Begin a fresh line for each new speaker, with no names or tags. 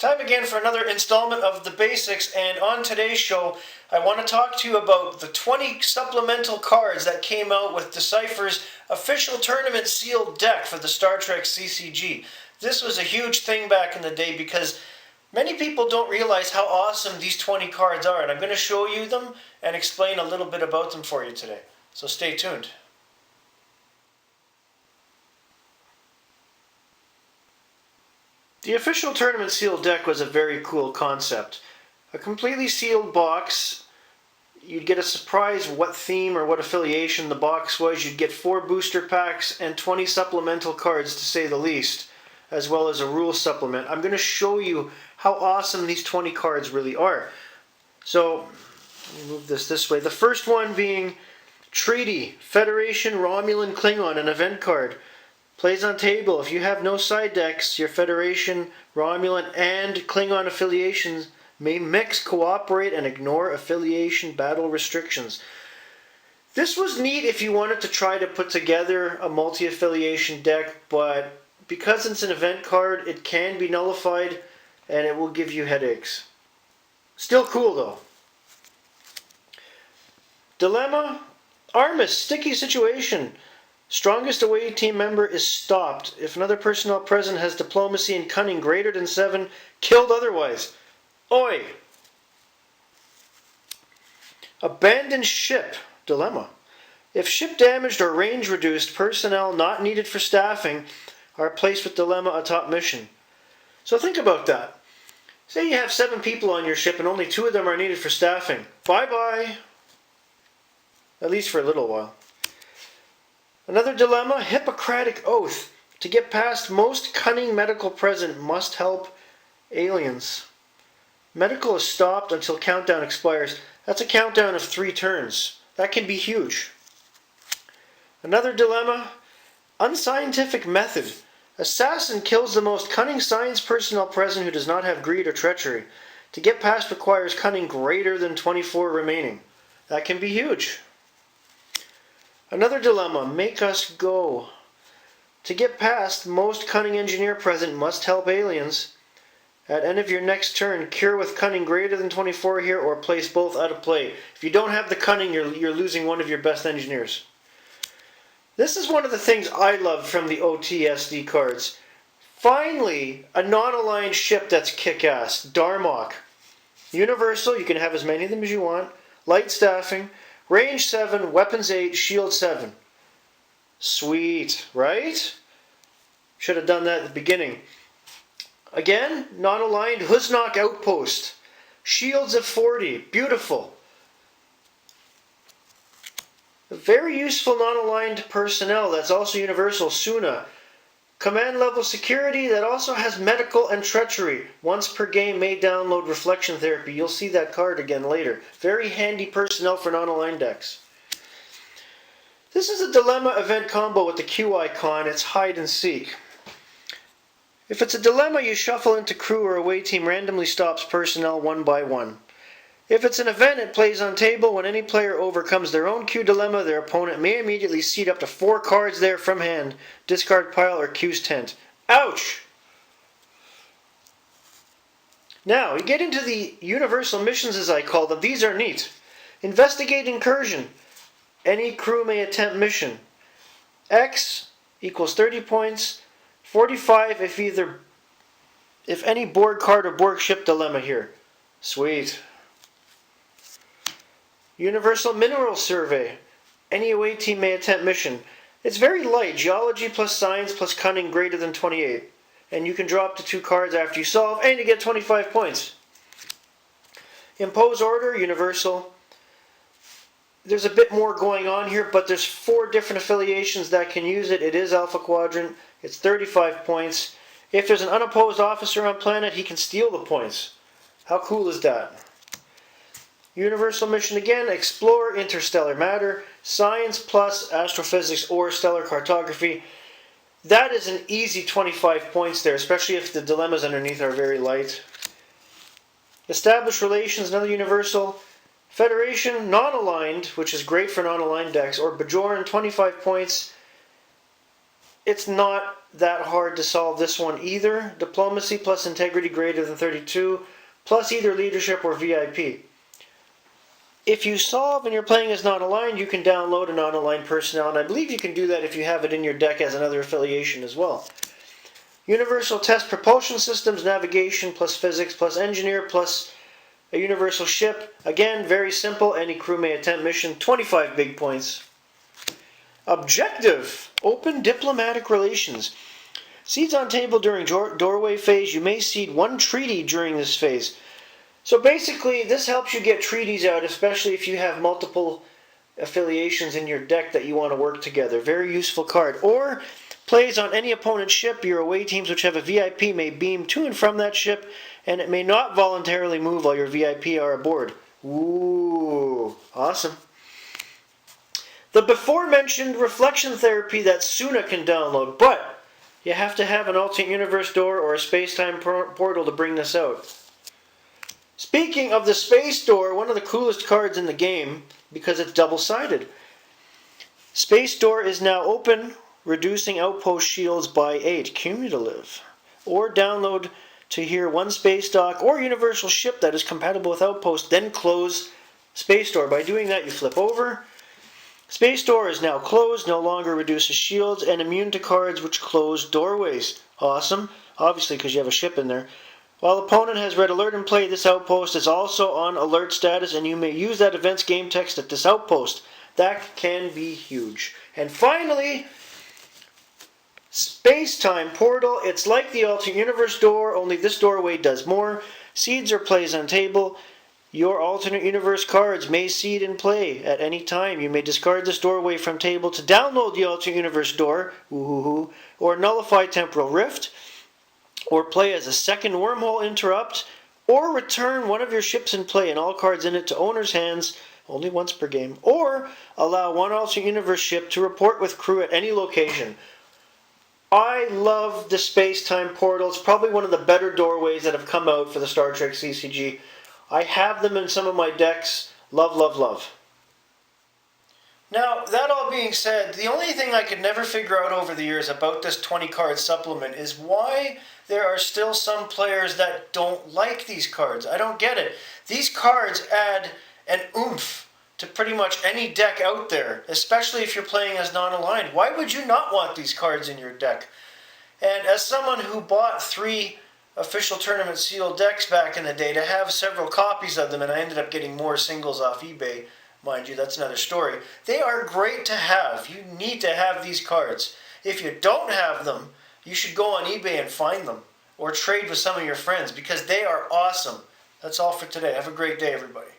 Time again for another installment of The Basics, and on today's show I want to talk to you about the 20 supplemental cards that came out with Decipher's official tournament sealed deck for the Star Trek CCG. This was a huge thing back in the day because many people don't realize how awesome these 20 cards are, and I'm going to show you them and explain a little bit about them for you today. So stay tuned. The official tournament sealed deck was a very cool concept. A completely sealed box. You'd get a surprise what theme or what affiliation the box was. You'd get 4 booster packs and 20 supplemental cards, to say the least, as well as a rule supplement. I'm going to show you how awesome these 20 cards really are. So, let me move this way. The first one being Treaty, Federation, Romulan, Klingon, an event card. Plays on table. If you have no side decks, your Federation, Romulan, and Klingon affiliations may mix, cooperate, and ignore affiliation battle restrictions. This was neat if you wanted to try to put together a multi-affiliation deck, but because it's an event card, it can be nullified, and it will give you headaches. Still cool, though. Dilemma, Armis, sticky situation. Strongest away team member is stopped. If another personnel present has diplomacy and cunning greater than 7, killed otherwise. Oi! Abandoned ship. Dilemma. If ship damaged or range reduced, personnel not needed for staffing are placed with dilemma atop mission. So think about that. Say you have 7 people on your ship and only 2 of them are needed for staffing. Bye-bye. At least for a little while. Another dilemma, Hippocratic Oath. To get past most cunning medical present must help aliens. Medical is stopped until countdown expires. That's a countdown of 3 turns. That can be huge. Another dilemma, Unscientific Method. Assassin kills the most cunning science personnel present who does not have greed or treachery. To get past requires cunning greater than 24 remaining. That can be huge. Another dilemma, Make Us Go. To get past, most cunning engineer present must help aliens. At end of your next turn, cure with cunning greater than 24 here or place both out of play. If you don't have the cunning, you're losing one of your best engineers. This is one of the things I love from the OTSD cards. Finally, a non-aligned ship that's kick-ass. Darmok. Universal, you can have as many of them as you want. Light staffing. Range 7, weapons 8, shield 7. Sweet, right? Should have done that at the beginning. Again, non-aligned Huznok outpost. Shields of 40, beautiful. A very useful non-aligned personnel that's also universal, Suna. Command level security that also has medical and treachery. Once per game may download reflection therapy. You'll see that card again later. Very handy personnel for non-aligned decks. This is a dilemma event combo with the Q icon. It's hide and seek. If it's a dilemma, you shuffle into crew or away team randomly stops personnel one by one. If it's an event, it plays on table. When any player overcomes their own Q dilemma, their opponent may immediately seed up to 4 cards there from hand, discard pile, or Q's tent. Ouch! Now, we get into the universal missions, as I call them. These are neat. Investigate incursion. Any crew may attempt mission. X equals 30 points. 45 if any board card or Borg ship dilemma here. Sweet. Universal Mineral Survey. Any away team may attempt mission. It's very light. Geology plus science plus cunning greater than 28. And you can draw up to 2 cards after you solve, and you get 25 points. Impose Order, universal. There's a bit more going on here, but there's 4 different affiliations that can use it. It is Alpha Quadrant. It's 35 points. If there's an unopposed officer on planet, he can steal the points. How cool is that? Universal mission again, explore interstellar matter, science plus astrophysics or stellar cartography. That is an easy 25 points there, especially if the dilemmas underneath are very light. Establish relations, another universal. Federation, non-aligned, which is great for non-aligned decks, or Bajoran, 25 points. It's not that hard to solve this one either. Diplomacy plus integrity greater than 32, plus either leadership or VIP. If you solve and you're playing as non-aligned, you can download a non-aligned personnel, and I believe you can do that if you have it in your deck as another affiliation as well. Universal test propulsion systems, navigation plus physics plus engineer plus a universal ship. Again, very simple. Any crew may attempt mission. 25 big points. Objective. Open diplomatic relations. Seeds on table during doorway phase. You may seed one treaty during this phase. So basically, this helps you get treaties out, especially if you have multiple affiliations in your deck that you want to work together. Very useful card. Or plays on any opponent's ship. Your away teams which have a VIP may beam to and from that ship, and it may not voluntarily move while your VIP are aboard. Ooh, awesome. The before-mentioned reflection therapy that Suna can download, but you have to have an alternate universe door or a space-time portal to bring this out. Speaking of the Space Door, one of the coolest cards in the game, because it's double-sided. Space Door is now open, reducing outpost shields by 8, cumulative. Or download to here one space dock or universal ship that is compatible with outpost, then close Space Door. By doing that, you flip over. Space Door is now closed, no longer reduces shields, and immune to cards which close doorways. Awesome, obviously because you have a ship in there. While opponent has red alert in play, this outpost is also on alert status, and you may use that event's game text at this outpost. That can be huge. And finally, Space-Time Portal. It's like the alternate universe door, only this doorway does more. Seeds or plays on table. Your alternate universe cards may seed in play at any time. You may discard this doorway from table to download the alternate universe door, or nullify temporal rift, or play as a second wormhole interrupt, or return one of your ships in play and all cards in it to owner's hands only once per game, or allow one alternate universe ship to report with crew at any location. I love the space-time portal. It's probably one of the better doorways that have come out for the Star Trek CCG. I have them in some of my decks. Love, love, love. Now, that all being said, the only thing I could never figure out over the years about this 20-card supplement is why there are still some players that don't like these cards. I don't get it. These cards add an oomph to pretty much any deck out there, especially if you're playing as non-aligned. Why would you not want these cards in your deck? And as someone who bought 3 official tournament sealed decks back in the day, to have several copies of them, and I ended up getting more singles off eBay, mind you, that's another story. They are great to have. You need to have these cards. If you don't have them, you should go on eBay and find them, or trade with some of your friends, because they are awesome. That's all for today. Have a great day, everybody.